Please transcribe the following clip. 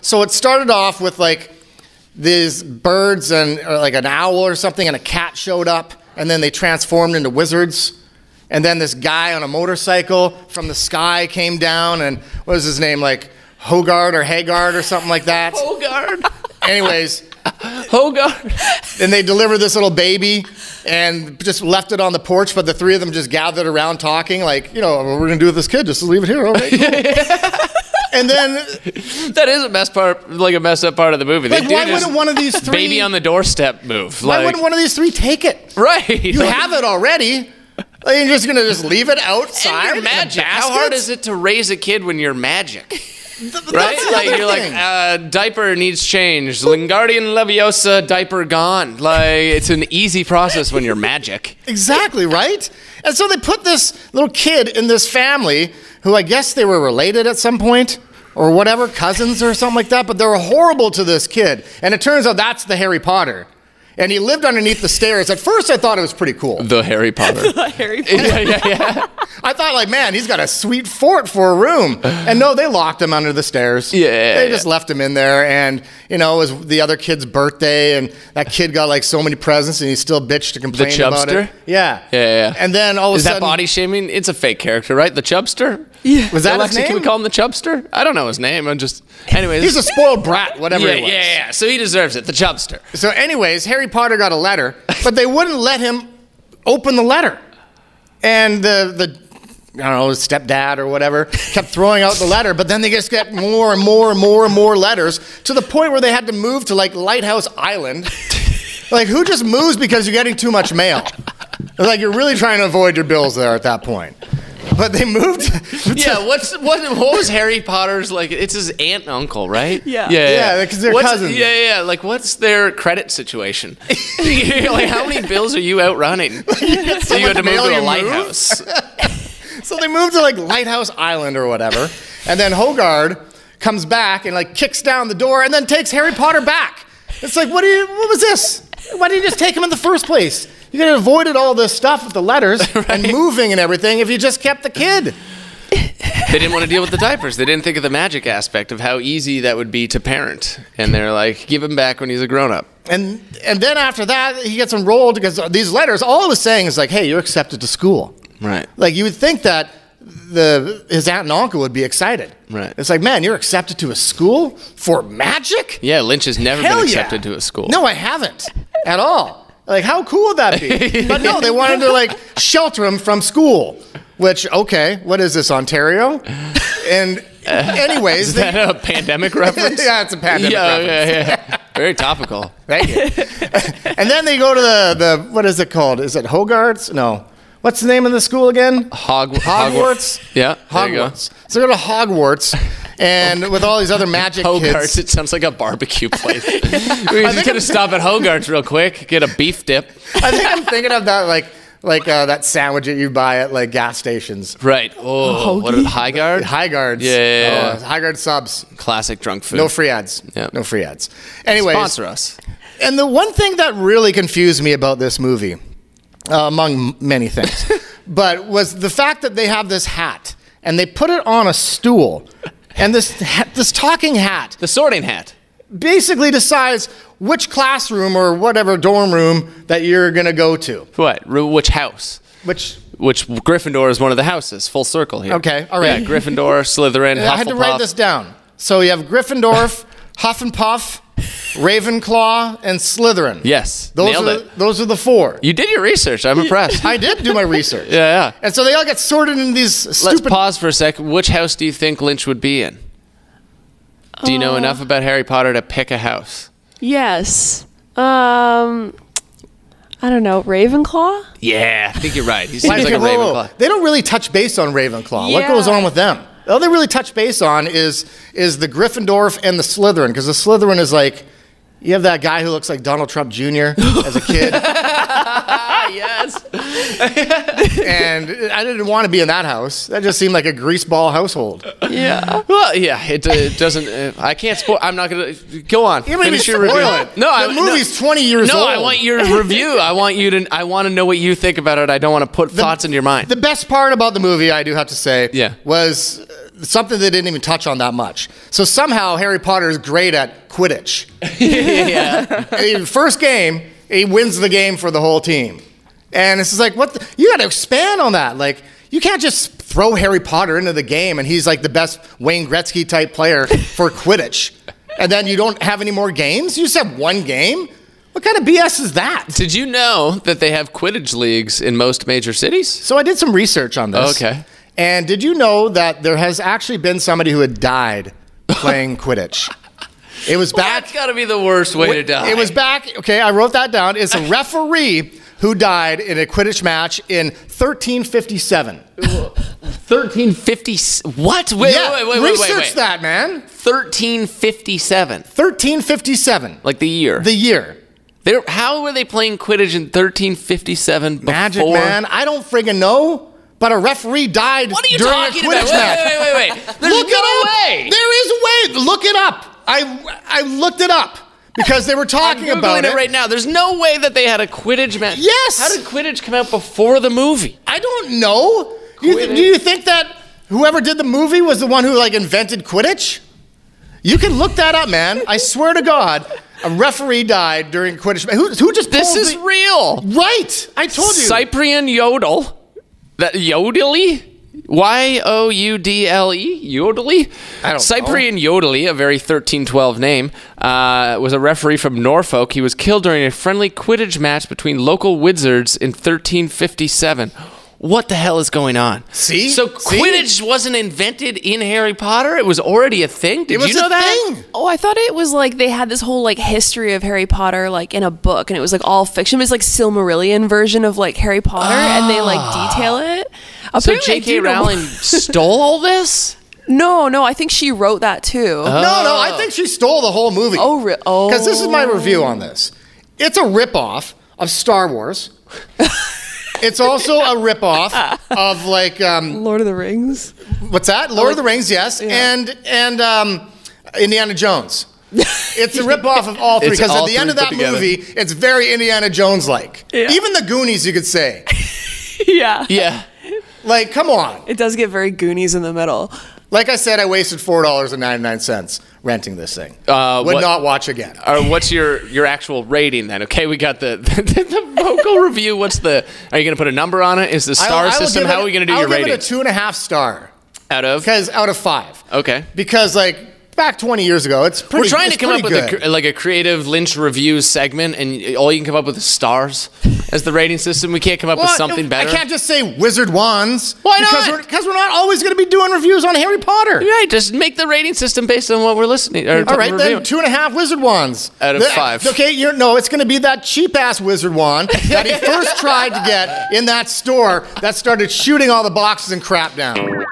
So it started off with like these birds and like an owl or something, and a cat showed up, and then they transformed into wizards. And then this guy on a motorcycle from the sky came down, and what was his name, like Hogard or Haggard or something like that? Hogard. Anyways, Hogard. and they delivered this little baby and just left it on the porch, but the three of them just gathered around talking, like, you know, what we're going to do with this kid, just leave it here, all right, cool. And then that is a messed up part of the movie. Like, why wouldn't one of these three baby on the doorstep move? Why wouldn't one of these three take it? Right. You have it already. Like, you're just gonna just leave it outside? And you're magic. How hard is it to raise a kid when you're magic? Right? Like, you're like, diaper needs changed. Wingardium Leviosa, diaper gone. Like, it's an easy process when you're magic. Exactly, right? And so they put this little kid in this family who I guess they were related at some point or whatever, cousins or something like that, but they were horrible to this kid. And it turns out that's the Harry Potter. And he lived underneath the stairs. At first, I thought it was pretty cool. The Harry Potter. The Harry Potter. Yeah. I thought, like, man, he's got a sweet fort for a room. And no, they locked him under the stairs. They just left him in there. And, you know, it was the other kid's birthday. And that kid got, like, so many presents. And he still bitched to complain about it. Yeah. And then all of a sudden... Is that body shaming? It's a fake character, right? The Chubster? Yeah. Was that his name? Can we call him the Chubster? I don't know his name. I'm just... Anyways. He's a spoiled brat, whatever he was. Yeah. So he deserves it. The Chubster. So anyways, Harry Potter got a letter, but they wouldn't let him open the letter. And the I don't know, his stepdad or whatever kept throwing out the letter, but then they just get more and more and more and more letters to the point where they had to move to like Lighthouse Island. Like, who just moves because you're getting too much mail? Like, you're really trying to avoid your bills there at that point. But they moved. What was Harry Potter's, like, it's his aunt and uncle, right? Yeah, because they're cousins. Yeah. Like, what's their credit situation? Like, how many bills are you outrunning? So you had to move to a lighthouse. So they moved to like Lighthouse Island or whatever, and then Hogard comes back and like kicks down the door and then takes Harry Potter back. It's like, what was this? Why didn't you just take him in the first place? You could have avoided all this stuff with the letters and moving and everything if you just kept the kid. They didn't want to deal with the diapers. They didn't think of the magic aspect of how easy that would be to parent. And they're like, give him back when he's a grown-up. And then after that, he gets enrolled because these letters, all it was saying is like, hey, you're accepted to school. Right. Like, you would think that his aunt and uncle would be excited. Right. It's like, man, you're accepted to a school for magic? Yeah, Lynch has never been accepted to a school. No, I haven't at all. Like, how cool would that be? But no, they wanted to, like, shelter him from school. Which, okay, what is this, Ontario? And anyways... Is that a pandemic reference? Yeah, it's a pandemic reference. Yeah. Very topical. Thank you. And then they go to the what is it called? Is it Hogwarts? No. What's the name of the school again? Hogwarts. Yeah, Hogwarts. So they go to Hogwarts, and with all these other magic Hogarts, kids. It sounds like a barbecue place. We're just going to stop at Hogarts real quick, get a beef dip. I think I'm thinking of that, like that sandwich that you buy at like gas stations. Right. Oh, what are Highgard? Highgards. Yeah. Highgard subs. Classic drunk food. No free ads. Yeah. No free ads. Anyways. Sponsor us. And the one thing that really confused me about this movie, among many things, but was the fact that they have this hat and they put it on a stool, and this talking hat, the sorting hat, basically decides which classroom or whatever dorm room that you're gonna go to. What? Which house? Which Gryffindor is one of the houses. Full circle here. Okay, all right. Yeah, Gryffindor, Slytherin, Hufflepuff. I had to write this down. So you have Gryffindor, Hufflepuff, Ravenclaw, and Slytherin. Yes, those are the four. You did your research. I'm impressed. I did do my research. Yeah. And so they all get sorted into these stupid... Let's pause for a sec. Which house do you think Lynch would be in? Do you know enough about Harry Potter to pick a house? Yes. I don't know. Ravenclaw? Yeah, I think you're right. He seems like a Ravenclaw. They don't really touch base on Ravenclaw. Yeah. What goes on with them? All they really touch base on is the Gryffindor and the Slytherin, because the Slytherin is like, you have that guy who looks like Donald Trump Jr. as a kid. Yes. And I didn't want to be in that house. That just seemed like a greaseball household. Yeah. Well, yeah, it doesn't... I can't spoil... I'm not going to... Go on. You made me spoil it. No, the movie's 20 years old. No, I want your review. I want to know what you think about it. I don't want to put thoughts into your mind. The best part about the movie, I do have to say, Yeah. was something they didn't even touch on that much. So somehow Harry Potter is great at Quidditch. Yeah. First game, he wins the game for the whole team. And it's just like, you got to expand on that. Like, you can't just throw Harry Potter into the game and he's like the best Wayne Gretzky type player for Quidditch. And then you don't have any more games? You just have one game? What kind of BS is that? Did you know that they have Quidditch leagues in most major cities? So I did some research on this. Okay. And did you know that there has actually been somebody who had died playing Quidditch? It was back. That's got to be the worst way to die. It was back. Okay, I wrote that down. It's a referee who died in a Quidditch match in 1357. 1350. What? Wait. Research that, man. 1357. 1357. Like the year. The year. How were they playing Quidditch in 1357? Magic, man. I don't friggin' know. But a referee died during a Quidditch match. Wait. There's no way. There is a way. Look it up. I looked it up because they were talking about it right now. There's no way that they had a Quidditch match. Yes. How did Quidditch come out before the movie? I don't know. Do you think that whoever did the movie was the one who like invented Quidditch? You can look that up, man. I swear to God, a referee died during Quidditch. Who just? This is real. Right. I told you. Cyprian Yodel. That Yodely? Youdle? Yodely? I don't know. Cyprian Yodely, a very 1312 name, was a referee from Norfolk. He was killed during a friendly Quidditch match between local wizards in 1357. What the hell is going on? See? So Quidditch wasn't invented in Harry Potter? It was already a thing? Did you know that? Thing. Oh, I thought it was like they had this whole like history of Harry Potter like in a book, and it was like all fiction. It was like Silmarillion version of like Harry Potter, and they like detail it. So Apparently, J.K. Rowling stole all this? No, I think she wrote that too. No, I think she stole the whole movie. Oh. Because this is my review on this. It's a ripoff of Star Wars. It's also a ripoff of like Lord of the Rings. What's that? Lord of the Rings, yes, and Indiana Jones. It's a ripoff of all three because at the end of that movie, it's very Indiana Jones-like. Yeah. Even the Goonies, you could say. Yeah. Yeah. Like, come on. It does get very Goonies in the middle. Like I said, I wasted $4.99 renting this thing. Would not watch again. What's your actual rating then? Okay, we got the vocal review. Are you going to put a number on it? Is the star system? How are we going to do your rating? I'll give it a 2.5 star. Out of 5. Okay. Because like back 20 years ago, it's pretty. We're trying to come up with good. a creative Lynch reviews segment, and all you can come up with is stars as the rating system. We can't come up with something better. I can't just say wizard wands. Why not? Because we're not always going to be doing reviews on Harry Potter. Right, just make the rating system based on what we're listening. All right, then 2.5 wizard wands. Out of 5. Okay, it's going to be that cheap-ass wizard wand that he first tried to get in that store that started shooting all the boxes and crap down.